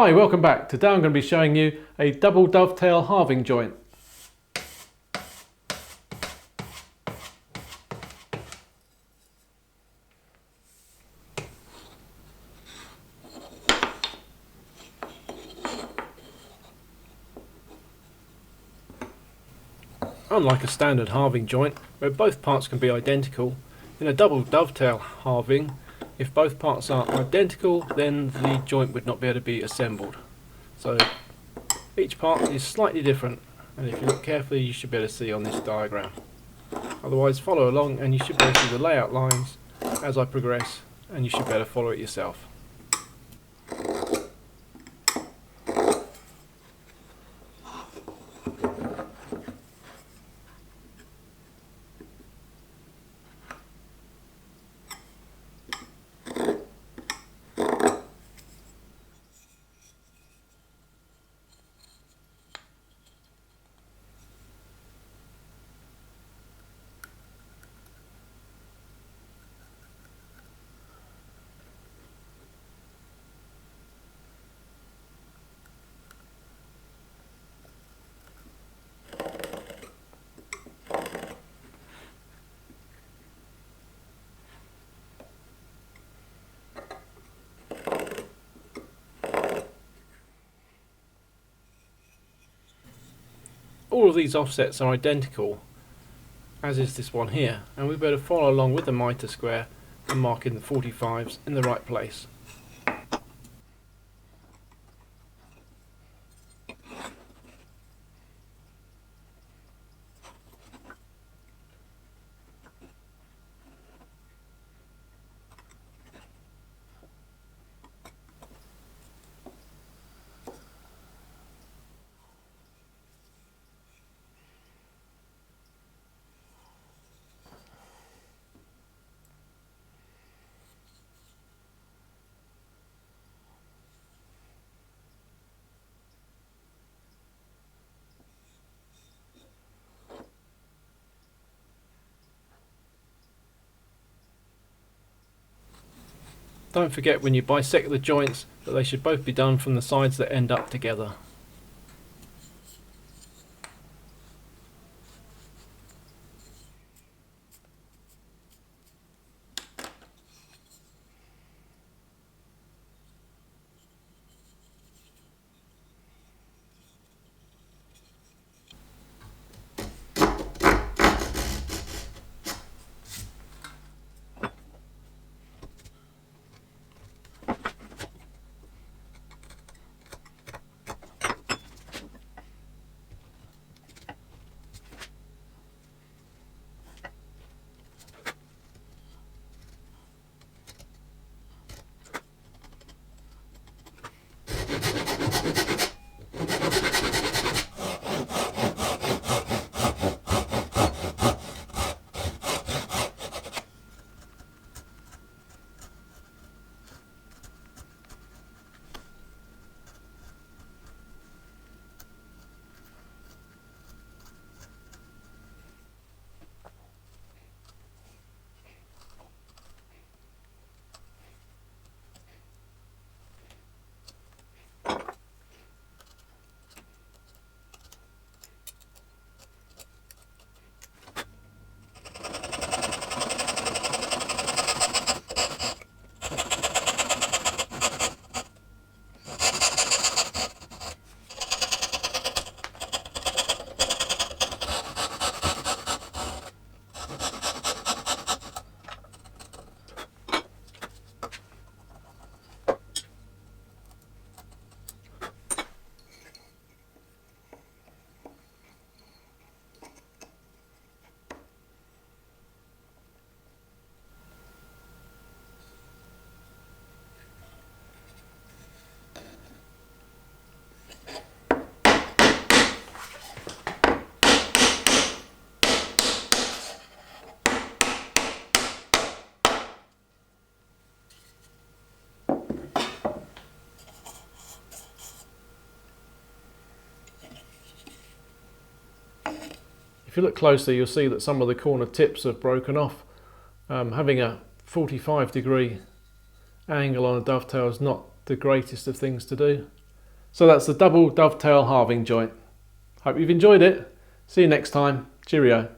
Hi, welcome back. Today I'm going to be showing you a double dovetail halving joint. Unlike a standard halving joint, where both parts can be identical, in a double dovetail halving, if both parts are identical, then the joint would not be able to be assembled. So each part is slightly different, and if you look carefully you should be able to see on this diagram. Otherwise follow along and you should be able to see the layout lines as I progress, and you should be able to follow it yourself. All of these offsets are identical, as is this one here, and we better follow along with the mitre square and mark in the 45s in the right place. Don't forget when you bisect the joints that they should both be done from the sides that end up together. If you look closely you'll see that some of the corner tips have broken off. Having a 45-degree angle on a dovetail is not the greatest of things to do. So that's the double dovetail halving joint. Hope you've enjoyed it. See you next time. Cheerio.